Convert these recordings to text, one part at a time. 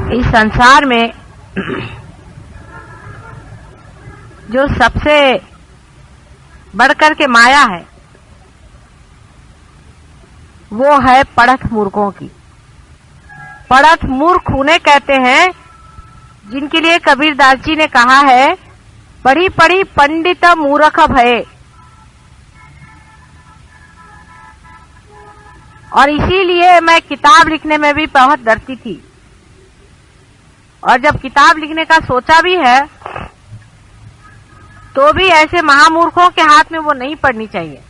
इस संसार में जो सबसे बढ़कर के माया है वो है पढ़त मूर्खों की। पढ़त मूर्ख उन्हें कहते हैं जिनके लिए कबीरदास जी ने कहा है, पढ़ी पढ़ी पंडित मूर्ख भये। और इसीलिए मैं किताब लिखने में भी बहुत डरती थी, और जब किताब लिखने का सोचा भी है तो भी ऐसे महामूर्खों के हाथ में वो नहीं पड़नी चाहिए।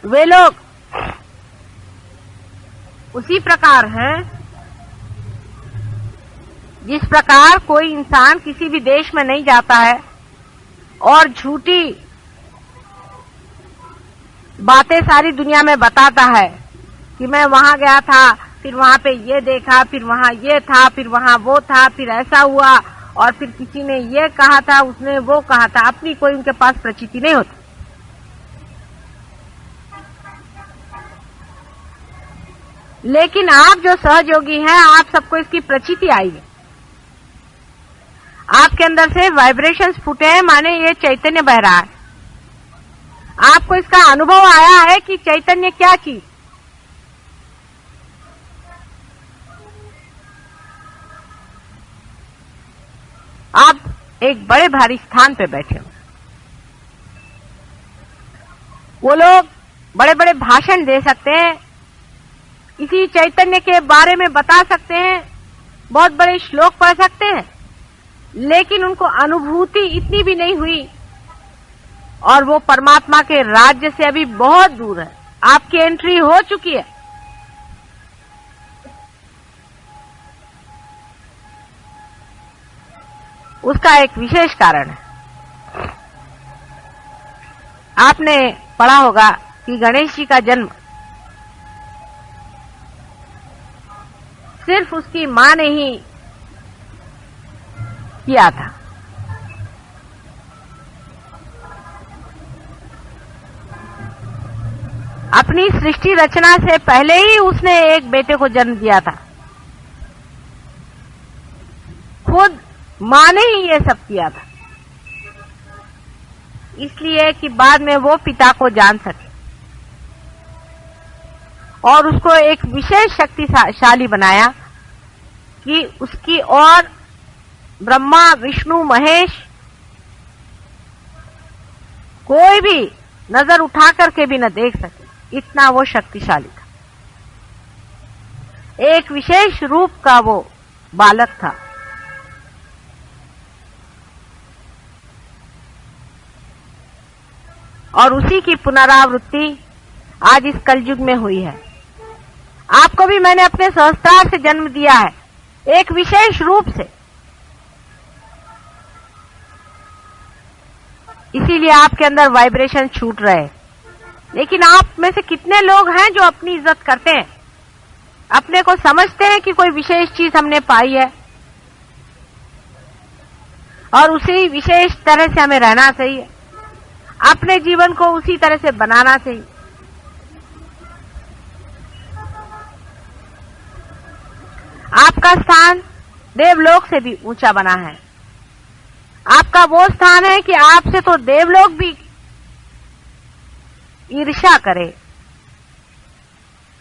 वे लोग उसी प्रकार हैं जिस प्रकार कोई इंसान किसी भी देश में नहीं जाता है और झूठी बातें सारी दुनिया में बताता है कि मैं वहां गया था, फिर वहां पे ये देखा, फिर वहां ये था, फिर वहां वो था, फिर ऐसा हुआ, और फिर किसी ने ये कहा था, उसने वो कहा था। अपनी कोई उनके पास प्रचिति नहीं होती। लेकिन आप जो सहयोगी हैं, आप सबको इसकी प्रचिति आई है। आपके अंदर से वाइब्रेशंस फूटे हैं, माने ये चैतन्य बह रहा है। आपको इसका अनुभव आया है कि चैतन्य क्या चीज। आप एक बड़े भारी स्थान पे बैठे हो। वो लोग बड़े बड़े भाषण दे सकते हैं, इसी चैतन्य के बारे में बता सकते हैं, बहुत बड़े श्लोक पढ़ सकते हैं, लेकिन उनको अनुभूति इतनी भी नहीं हुई और वो परमात्मा के राज्य से अभी बहुत दूर है। आपकी एंट्री हो चुकी है। उसका एक विशेष कारण है। आपने पढ़ा होगा कि गणेश जी का जन्म सिर्फ उसकी मां ने ही किया था। अपनी सृष्टि रचना से पहले ही उसने एक बेटे को जन्म दिया था। खुद मां ने ही ये सब किया था, इसलिए कि बाद में वो पिता को जान सके और उसको एक विशेष शक्तिशाली बनाया कि उसकी और ब्रह्मा विष्णु महेश कोई भी नजर उठा करके भी न देख सके, इतना वो शक्तिशाली था। एक विशेष रूप का वो बालक था। और उसी की पुनरावृत्ति आज इस कलयुग में हुई है। आपको भी मैंने अपने सहस्त्रार से जन्म दिया है, एक विशेष रूप से। इसीलिए आपके अंदर वाइब्रेशन छूट रहे। लेकिन आप में से कितने लोग हैं जो अपनी इज्जत करते हैं, अपने को समझते हैं कि कोई विशेष चीज हमने पाई है और उसी विशेष तरह से हमें रहना चाहिए, अपने जीवन को उसी तरह से बनाना चाहिए। आपका स्थान देवलोक से भी ऊंचा बना है। आपका वो स्थान है कि आपसे तो देवलोक भी ईर्ष्या करे।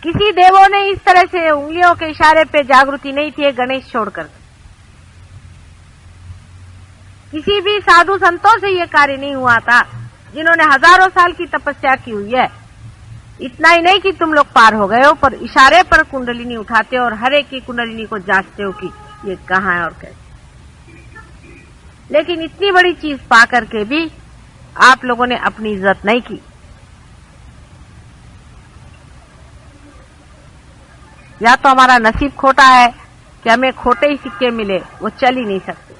किसी देवों ने इस तरह से उंगलियों के इशारे पे जागृति नहीं थी, गणेश छोड़कर। किसी भी साधु संतों से यह कार्य नहीं हुआ था जिन्होंने हजारों साल की तपस्या की हुई है। इतना ही नहीं कि तुम लोग पार हो गए हो, पर इशारे पर कुंडलिनी उठाते हो और हर एक की कुंडलिनी को जांचते हो कि ये कहाँ है और कैसे। लेकिन इतनी बड़ी चीज पा करके भी आप लोगों ने अपनी इज्जत नहीं की। या तो हमारा नसीब खोटा है कि हमें खोटे ही सिक्के मिले, वो चल ही नहीं सकते।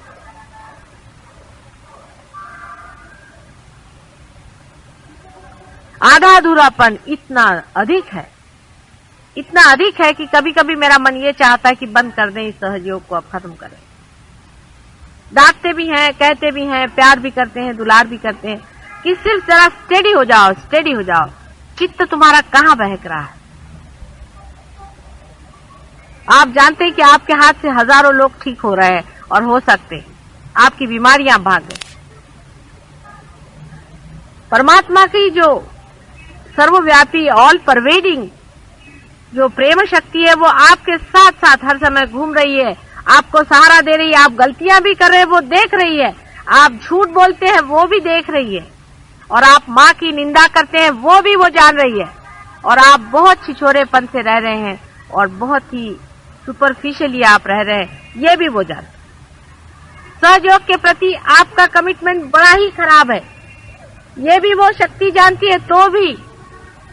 आधा अधूरापन इतना अधिक है कि कभी कभी मेरा मन ये चाहता है कि बंद कर दें इस सहयोग को, अब खत्म करें। डांटते भी हैं, कहते भी हैं, प्यार भी करते हैं, दुलार भी करते हैं कि सिर्फ जरा स्टेडी हो जाओ, चित्त तुम्हारा कहाँ बहक रहा है। आप जानते हैं कि आपके हाथ से हजारों लोग ठीक हो रहे हैं और हो सकते हैं आपकी बीमारियां भाग गई। परमात्मा की जो सर्वव्यापी ऑल परवेडिंग जो प्रेम शक्ति है वो आपके साथ साथ हर समय घूम रही है, आपको सहारा दे रही है। आप गलतियां भी कर रहे हैं वो देख रही है, आप झूठ बोलते हैं वो भी देख रही है, और आप माँ की निंदा करते हैं वो भी वो जान रही है, और आप बहुत छिछोरेपन से रह रहे हैं और बहुत ही सुपरफिशियली आप रह रहे हैं ये भी वो जान। सहयोग के प्रति आपका कमिटमेंट बड़ा ही खराब है, ये भी वो शक्ति जानती है,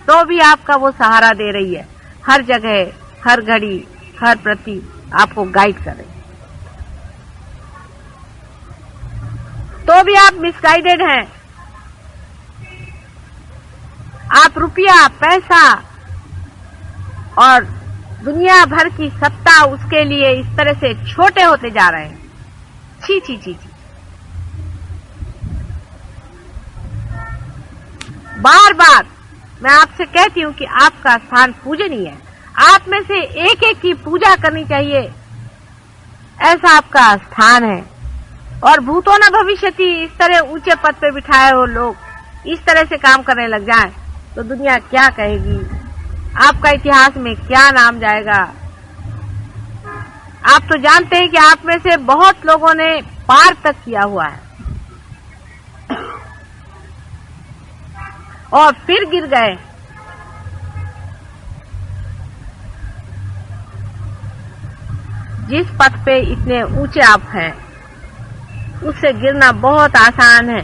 तो भी आपका वो सहारा दे रही है, हर जगह हर घड़ी हर प्रति आपको गाइड कर रही है। तो भी आप मिसगाइडेड हैं। आप रुपया पैसा और दुनिया भर की सत्ता उसके लिए इस तरह से छोटे होते जा रहे हैं। छी छी छी छी। बार बार मैं आपसे कहती हूं कि आपका स्थान पूजनीय है, आप में से एक एक की पूजा करनी चाहिए, ऐसा आपका स्थान है। और भूतो न भविष्यति, इस तरह ऊंचे पद पे बिठाए हो लोग इस तरह से काम करने लग जाएं तो दुनिया क्या कहेगी, आपका इतिहास में क्या नाम जाएगा। आप तो जानते हैं कि आप में से बहुत लोगों ने पार तक किया हुआ है और फिर गिर गए। जिस पथ पे इतने ऊंचे आप हैं उससे गिरना बहुत आसान है।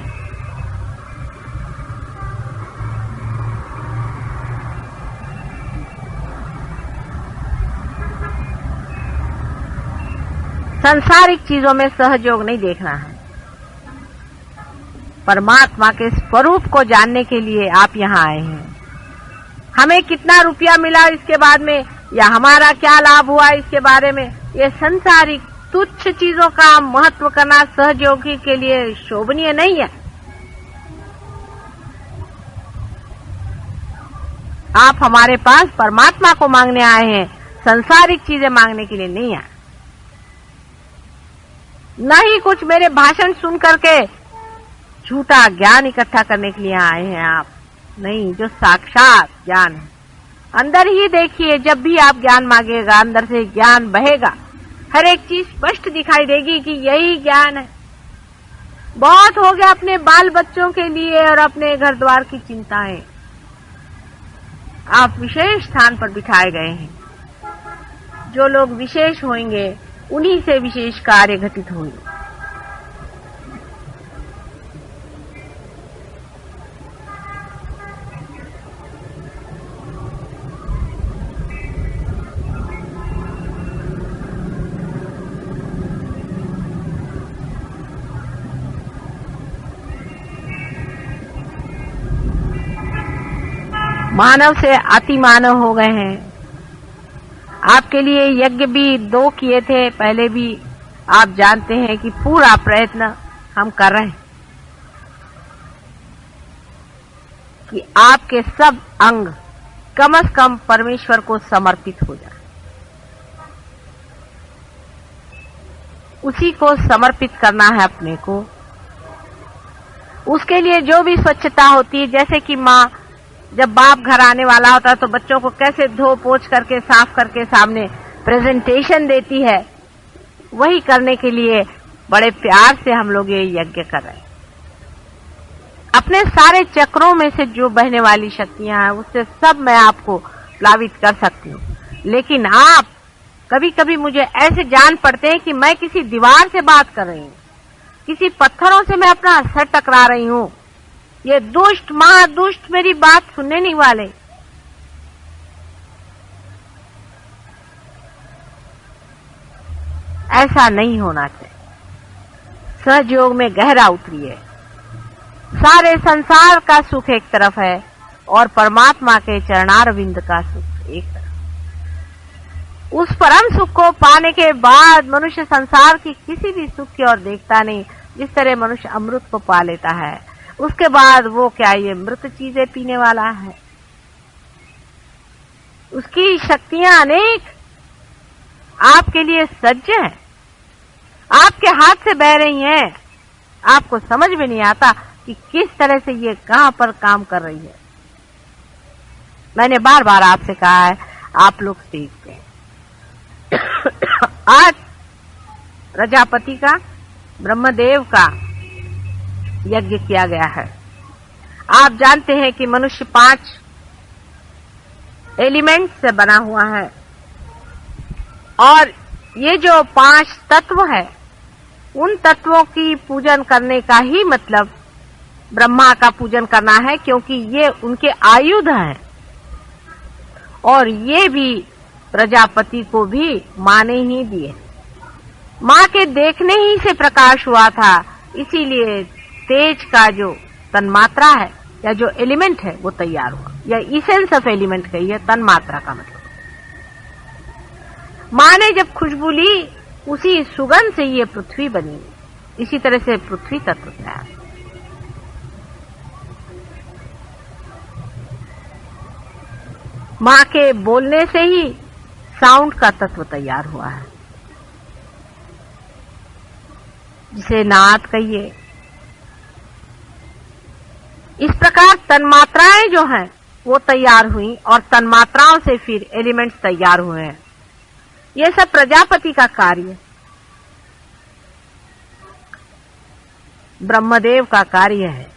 सांसारिक चीजों में सहयोग नहीं देखना है, परमात्मा के स्वरूप को जानने के लिए आप यहाँ आए हैं। हमें कितना रुपया मिला इसके बाद में या हमारा क्या लाभ हुआ इसके बारे में, ये सांसारिक तुच्छ चीजों का महत्व करना सहयोगी के लिए शोभनीय नहीं है। आप हमारे पास परमात्मा को मांगने आए हैं, सांसारिक चीजें मांगने के लिए नहीं आए। न ही कुछ मेरे भाषण सुन करके झूठा ज्ञान इकट्ठा करने के लिए आए हैं आप, नहीं, जो साक्षात ज्ञान है। अंदर ही देखिए, जब भी आप ज्ञान मांगेगा अंदर से ज्ञान बहेगा, हर एक चीज स्पष्ट दिखाई देगी कि यही ज्ञान है। बहुत हो गया अपने बाल बच्चों के लिए और अपने घर द्वार की चिंताएं, आप विशेष स्थान पर बिठाए गए हैं। जो लोग विशेष होंगे उन्हीं से विशेष कार्य घटित होंगे। मानव से अति मानव हो गए हैं। आपके लिए यज्ञ भी 2 किए थे पहले भी, आप जानते हैं कि पूरा प्रयत्न हम कर रहे हैं कि आपके सब अंग कम से कम परमेश्वर को समर्पित हो जाए। उसी को समर्पित करना है अपने को। उसके लिए जो भी स्वच्छता होती है, जैसे कि माँ जब बाप घर आने वाला होता है तो बच्चों को कैसे धो पोंछ करके साफ करके सामने प्रेजेंटेशन देती है, वही करने के लिए बड़े प्यार से हम लोग ये यज्ञ कर रहे हैं। अपने सारे चक्रों में से जो बहने वाली शक्तियां हैं उससे सब मैं आपको प्लावित कर सकती हूँ, लेकिन आप कभी कभी मुझे ऐसे जान पड़ते हैं कि मैं किसी दीवार से बात कर रही हूँ, किसी पत्थरों से मैं अपना सर टकरा रही हूँ। ये दुष्ट महादुष्ट मेरी बात सुनने नहीं वाले। ऐसा नहीं होना चाहिए। सहयोग में गहरा उतरिए। सारे संसार का सुख एक तरफ है और परमात्मा के चरणारविंद का सुख एक तरफ। उस परम सुख को पाने के बाद मनुष्य संसार की किसी भी सुख की ओर देखता नहीं। जिस तरह मनुष्य अमृत को पा लेता है, उसके बाद वो क्या ये मृत चीजें पीने वाला है। उसकी शक्तियां अनेक, आपके लिए सज्ज है, आपके हाथ से बह रही हैं, आपको समझ में नहीं आता कि किस तरह से ये कहां पर काम कर रही है। मैंने बार बार आपसे कहा है, आप लोग सीखते हैं। आज प्रजापति का, ब्रह्मदेव का यज्ञ किया गया है। आप जानते हैं कि मनुष्य 5 एलिमेंट से बना हुआ है और ये जो 5 तत्व है, उन तत्वों की पूजन करने का ही मतलब ब्रह्मा का पूजन करना है, क्योंकि ये उनके आयुध हैं और ये भी प्रजापति को भी माँ ने ही दिए। माँ के देखने ही से प्रकाश हुआ था, इसीलिए तेज का जो तन्मात्रा है या जो एलिमेंट है वो तैयार हुआ, या इसेंस ऑफ एलिमेंट कहिए, तन्मात्रा का मतलब। माँ ने जब खुशबू ली, उसी सुगंध से ये पृथ्वी बनी, इसी तरह से पृथ्वी तत्व तैयार। माँ के बोलने से ही साउंड का तत्व तैयार हुआ है, जिसे नाद कहिए। इस प्रकार तन्मात्राएं जो हैं वो तैयार हुई और तन्मात्राओं से फिर एलिमेंट्स तैयार हुए हैं। ये सब प्रजापति का कार्य, ब्रह्मदेव का कार्य है।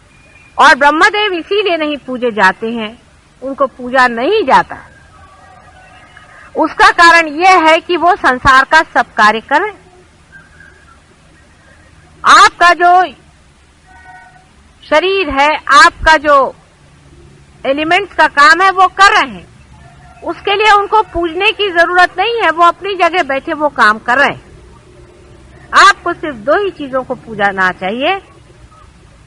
और ब्रह्मदेव इसीलिए नहीं पूजे जाते हैं, उनको पूजा नहीं जाता। उसका कारण यह है कि वो संसार का सब कार्य करें। आपका जो शरीर है, आपका जो एलिमेंट्स का काम है वो कर रहे हैं, उसके लिए उनको पूजने की जरूरत नहीं है, वो अपनी जगह बैठे वो काम कर रहे हैं। आपको सिर्फ 2 ही चीजों को पूजना चाहिए,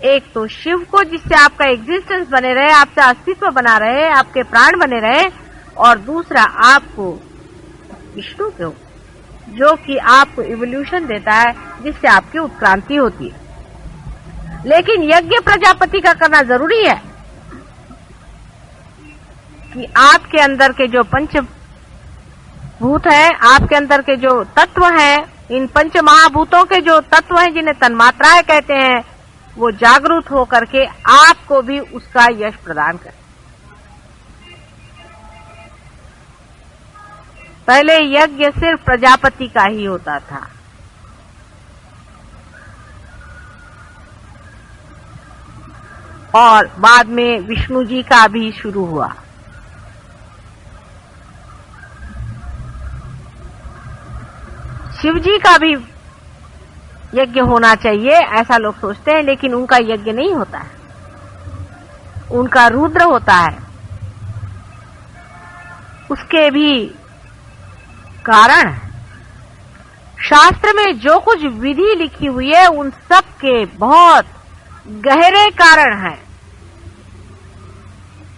एक तो शिव को, जिससे आपका एग्जिस्टेंस बने रहे, आपका अस्तित्व बना रहे, आपके प्राण बने रहे, और दूसरा आपको विष्णु को, जो कि आपको इवोल्यूशन देता है, जिससे आपकी उत्क्रांति होती है। लेकिन यज्ञ प्रजापति का करना जरूरी है कि आपके अंदर के जो पंचभूत हैं, आपके अंदर के जो तत्व हैं, इन पंच महाभूतों के जो तत्व हैं जिन्हें तन्मात्राएं कहते हैं, वो जागरूक होकर के आपको भी उसका यश प्रदान करें। पहले यज्ञ सिर्फ प्रजापति का ही होता था, और बाद में विष्णु जी का भी शुरू हुआ। शिव जी का भी यज्ञ होना चाहिए, ऐसा लोग सोचते हैं, लेकिन उनका यज्ञ नहीं होता है, उनका रुद्र होता है। उसके भी कारण, शास्त्र में जो कुछ विधि लिखी हुई है, उन सब के बहुत गहरे कारण हैं।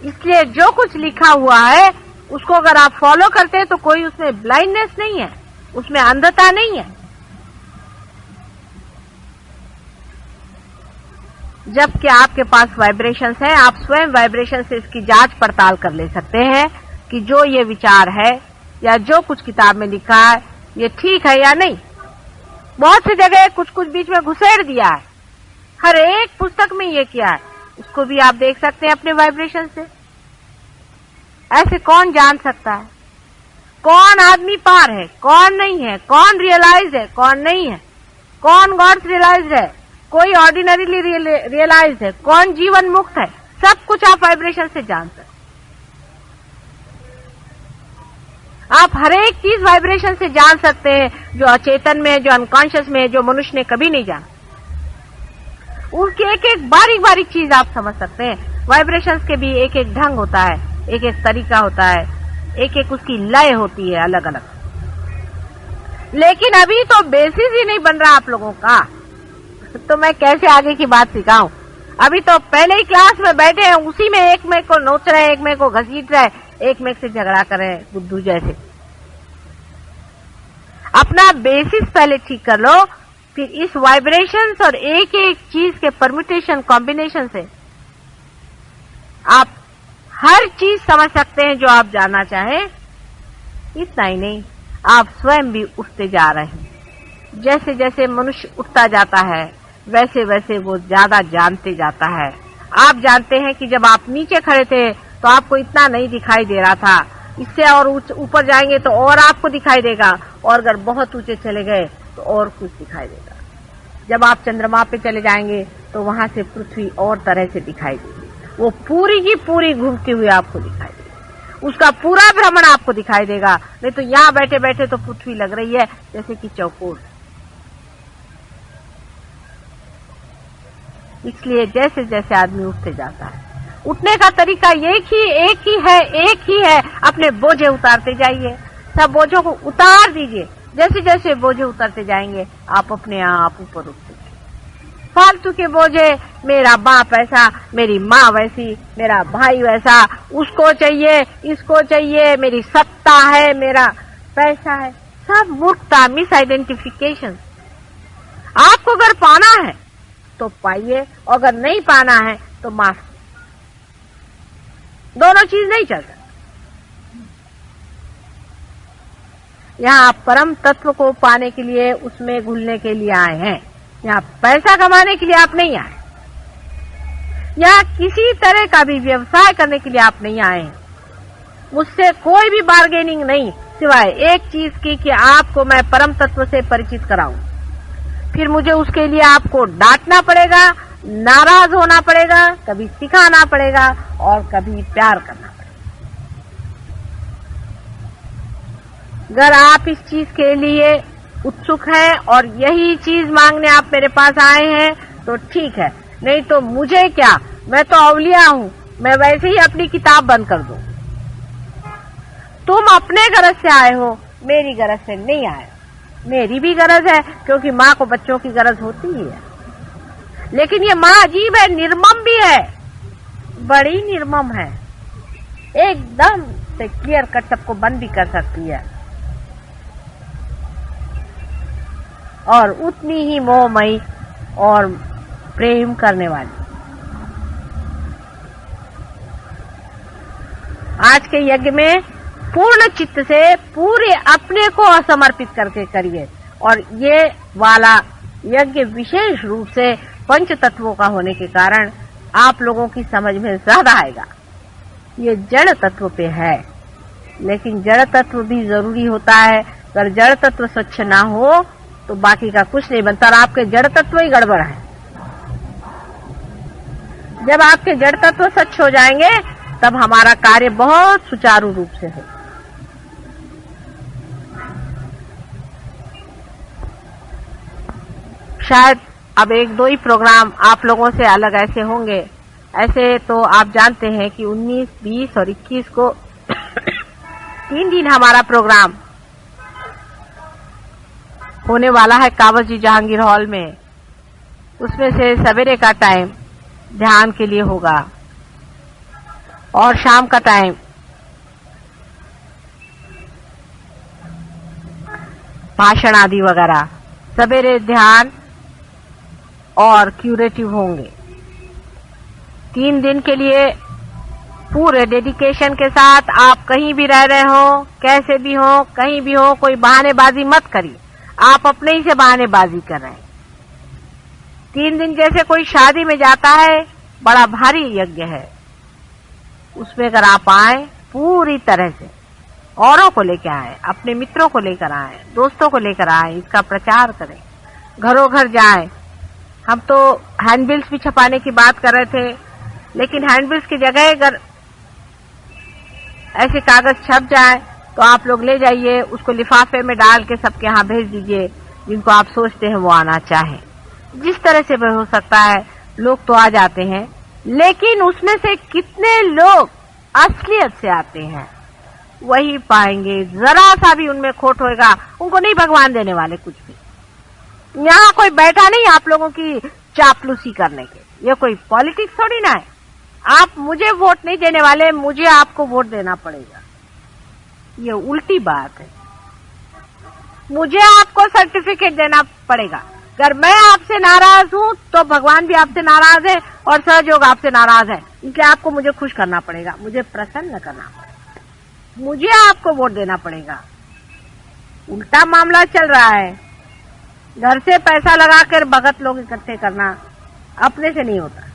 इसलिए जो कुछ लिखा हुआ है उसको अगर आप फॉलो करते हैं तो कोई उसमें ब्लाइंडनेस नहीं है, उसमें अंधता नहीं है। जबकि आपके पास वाइब्रेशंस हैं, आप स्वयं वाइब्रेशन से इसकी जांच पड़ताल कर ले सकते हैं कि जो ये विचार है या जो कुछ किताब में लिखा है ये ठीक है या नहीं। बहुत सी जगह कुछ कुछ बीच में घुसेड़ दिया है, हर एक पुस्तक में ये किया है, उसको भी आप देख सकते हैं अपने वाइब्रेशन से। ऐसे कौन जान सकता है कौन आदमी पार है, कौन नहीं है, कौन रियलाइज है, कौन नहीं है, कौन गॉड्स रियलाइज है, कोई ऑर्डिनरीली रियलाइज है, कौन जीवन मुक्त है, सब कुछ आप वाइब्रेशन से जान सकते। आप हर एक चीज वाइब्रेशन से जान सकते हैं, जो अचेतन में है, जो अनकॉन्शियस में है, जो मनुष्य ने कभी नहीं जाना। उसकी एक एक बारीक बारीक चीज आप समझ सकते हैं। वाइब्रेशंस के भी एक एक ढंग होता है, एक एक तरीका होता है, एक एक उसकी लय होती है अलग अलग। लेकिन अभी तो बेसिस ही नहीं बन रहा आप लोगों का, तो मैं कैसे आगे की बात सिखाऊं। अभी तो पहले ही क्लास में बैठे हैं, उसी में एक में को नोच रहे, एक में को घसीट रहे, एक में से झगड़ा कर रहे हैं बुद्धू जैसे। अपना बेसिस पहले ठीक कर लो, फिर इस वाइब्रेशंस और एक एक चीज के परम्यूटेशन कॉम्बिनेशन से आप हर चीज समझ सकते हैं जो आप जानना चाहें। इतना ही नहीं, आप स्वयं भी उठते जा रहे हैं। जैसे जैसे मनुष्य उठता जाता है वैसे वैसे वो ज्यादा जानते जाता है। आप जानते हैं कि जब आप नीचे खड़े थे तो आपको इतना नहीं दिखाई दे रहा था, इससे और ऊपर जाएंगे तो और आपको दिखाई देगा, और अगर बहुत ऊंचे चले गए तो और कुछ दिखाई देगा। जब आप चंद्रमा पे चले जाएंगे तो वहां से पृथ्वी और तरह से दिखाई देगी, वो पूरी की पूरी घूमती हुई आपको दिखाई देगी, उसका पूरा भ्रमण आपको दिखाई देगा। नहीं तो यहाँ बैठे बैठे तो पृथ्वी लग रही है जैसे कि चौकोर। इसलिए जैसे जैसे आदमी उठते जाता है, उठने का तरीका एक ही है, अपने बोझे उतारते जाइए, सब बोझों को उतार दीजिए। जैसे जैसे बोझे उतारते जाएंगे आप अपने आप ऊपर उठते जाएंगे। फालतू के बोझे, मेरा बाप ऐसा, मेरी माँ वैसी, मेरा भाई वैसा, उसको चाहिए, इसको चाहिए, मेरी सत्ता है, मेरा पैसा है, सब मूर्खता, मिस आइडेंटिफिकेशन। आपको अगर पाना है तो पाइए, और अगर नहीं पाना है तो माफ। दोनों चीज नहीं चल सकती। यहाँ आप परम तत्व को पाने के लिए, उसमें घुलने के लिए आए हैं। यहाँ पैसा कमाने के लिए आप नहीं आए, यहाँ किसी तरह का भी व्यवसाय करने के लिए आप नहीं आए हैं। मुझसे कोई भी बार्गेनिंग नहीं, सिवाय एक चीज की कि आपको मैं परम तत्व से परिचित कराऊं। फिर मुझे उसके लिए आपको डांटना पड़ेगा, नाराज होना पड़ेगा, कभी सिखाना पड़ेगा और कभी प्यार करना पड़ेगा। अगर आप इस चीज के लिए उत्सुक हैं और यही चीज मांगने आप मेरे पास आए हैं तो ठीक है, नहीं तो मुझे क्या, मैं तो अवलिया हूं, मैं वैसे ही अपनी किताब बंद कर दूं। तुम अपने गरज से आए हो, मेरी गरज से नहीं आए। मेरी भी गरज है, क्योंकि माँ को बच्चों की गरज होती ही है, लेकिन ये माँ अजीब है, निर्मम भी है, बड़ी निर्मम है, एकदम से क्लियर कट सबको बंद भी कर सकती है, और उतनी ही मोहमयी और प्रेम करने वाली। आज के यज्ञ में पूर्ण चित्त से पूरे अपने को समर्पित करके करिए, और ये वाला यज्ञ विशेष रूप से पंच तत्वों का होने के कारण आप लोगों की समझ में ज्यादा आएगा। ये जड़ तत्व पे है, लेकिन जड़ तत्व भी जरूरी होता है। अगर जड़ तत्व स्वच्छ ना हो तो बाकी का कुछ नहीं बनता, और आपके जड़ तत्व ही गड़बड़ है। जब आपके जड़ तत्व स्वच्छ हो जाएंगे तब हमारा कार्य बहुत सुचारू रूप से हो। शायद अब एक दो ही प्रोग्राम आप लोगों से अलग ऐसे होंगे। ऐसे तो आप जानते हैं कि 19, 20 और 21 को 3 दिन हमारा प्रोग्राम होने वाला है कावस जी जहांगीर हॉल में। उसमें से सवेरे का टाइम ध्यान के लिए होगा और शाम का टाइम भाषण आदि वगैरह, सवेरे ध्यान और क्यूरेटिव होंगे। 3 दिन के लिए पूरे डेडिकेशन के साथ आप कहीं भी रह रहे हो, कैसे भी हो, कहीं भी हो, कोई बहानेबाजी मत करिए। आप अपने ही से बहानेबाजी कर रहे हैं। 3 दिन जैसे कोई शादी में जाता है, बड़ा भारी यज्ञ है, उसमें अगर आप आए पूरी तरह से, औरों को लेकर आए, अपने मित्रों को लेकर आए, दोस्तों को लेकर आए, इसका प्रचार करें, घरों घर जाए। हम तो हैंडबिल्स भी छपाने की बात कर रहे थे, लेकिन हैंडबिल्स की जगह अगर ऐसे कागज छप जाए तो आप लोग ले जाइए, उसको लिफाफे में डाल के सबके यहाँ भेज दीजिए जिनको आप सोचते हैं वो आना चाहें। जिस तरह से भी हो सकता है, लोग तो आ जाते हैं, लेकिन उसमें से कितने लोग असलियत से आते हैं वही पाएंगे। जरा सा भी उनमें खोट होएगा, उनको नहीं भगवान देने वाले कुछ भी। यहाँ कोई बैठा नहीं आप लोगों की चापलूसी करने के, ये कोई पॉलिटिक्स थोड़ी ना है। आप मुझे वोट नहीं देने वाले, मुझे आपको वोट देना पड़ेगा, ये उल्टी बात है। मुझे आपको सर्टिफिकेट देना पड़ेगा। अगर मैं आपसे नाराज हूं तो भगवान भी आपसे नाराज है और सहयोग आपसे नाराज है, इसलिए आपको मुझे खुश करना पड़ेगा, मुझे प्रसन्न करना पड़ेगा, मुझे आपको वोट देना पड़ेगा। उल्टा मामला चल रहा है। घर से पैसा लगाकर भगत लोग इकट्ठे करना अपने से नहीं होता।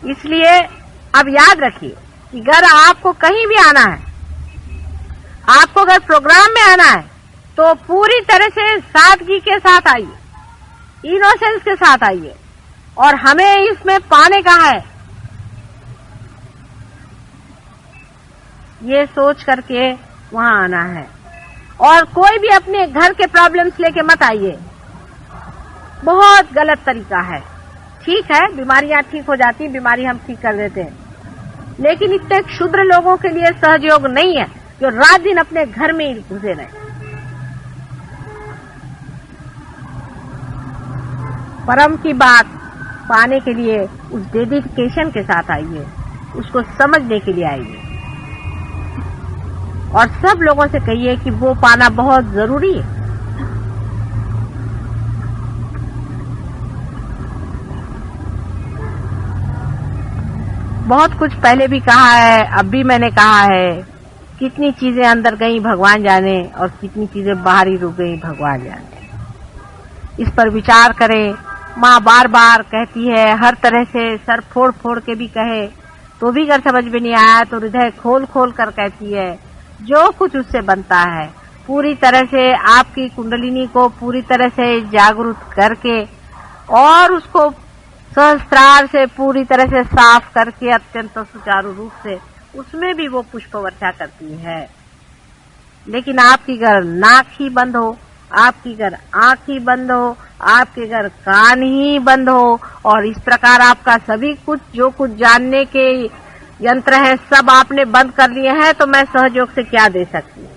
इसलिए अब याद रखिए कि अगर आपको कहीं भी आना है, आपको अगर प्रोग्राम में आना है, तो पूरी तरह से सादगी के साथ आइए, इनोसेंस के साथ आइए, और हमें इसमें पाने का है ये सोच करके वहां आना है। और कोई भी अपने घर के प्रॉब्लम्स लेके मत आइए, बहुत गलत तरीका है। ठीक है, बीमारियां ठीक हो जाती, बीमारी हम ठीक कर देते हैं, लेकिन इतने क्षुद्र लोगों के लिए सहयोग नहीं है जो रात दिन अपने घर में ही घुसे रहे। परम की बात पाने के लिए उस डेडिकेशन के साथ आइए, उसको समझने के लिए आइए, और सब लोगों से कहिए कि वो पाना बहुत जरूरी है। बहुत कुछ पहले भी कहा है, अब भी मैंने कहा है, कितनी चीजें अंदर गई भगवान जाने, और कितनी चीजें बाहरी रुक गई भगवान जाने। इस पर विचार करें। माँ बार बार कहती है, हर तरह से सर फोड़ फोड़ के भी कहे तो भी अगर समझ में नहीं आया तो हृदय खोल खोल कर कहती है, जो कुछ उससे बनता है पूरी तरह से आपकी कुंडलिनी को पूरी तरह से जागरूक करके और उसको सहस्त्रार से पूरी तरह से साफ करके अत्यंत सुचारू रूप से उसमें भी वो पुष्प वर्षा करती है। लेकिन आपकी अगर नाक ही बंद हो, आपकी अगर आंख ही बंद हो, आपके अगर कान ही बंद हो, और इस प्रकार आपका सभी कुछ जो कुछ जानने के यंत्र है सब आपने बंद कर लिए हैं, तो मैं सहयोग से क्या दे सकती हूँ।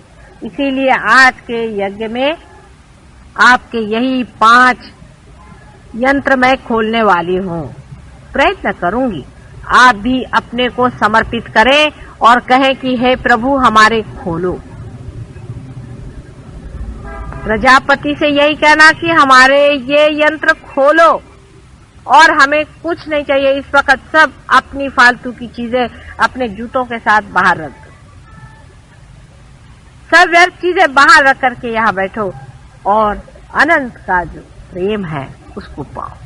इसीलिए आज के यज्ञ में आपके यही 5 यंत्र मैं खोलने वाली हूँ। प्रयत्न करूंगी आप भी अपने को समर्पित करें और कहें कि हे प्रभु हमारे खोलो। प्रजापति से यही कहना कि हमारे ये यंत्र खोलो, और हमें कुछ नहीं चाहिए इस वक्त, सब अपनी फालतू की चीजें अपने जूतों के साथ बाहर रख दो, सब व्यर्थ चीजें बाहर रख करके यहाँ बैठो और अनंत का जो प्रेम है उसको पाओ।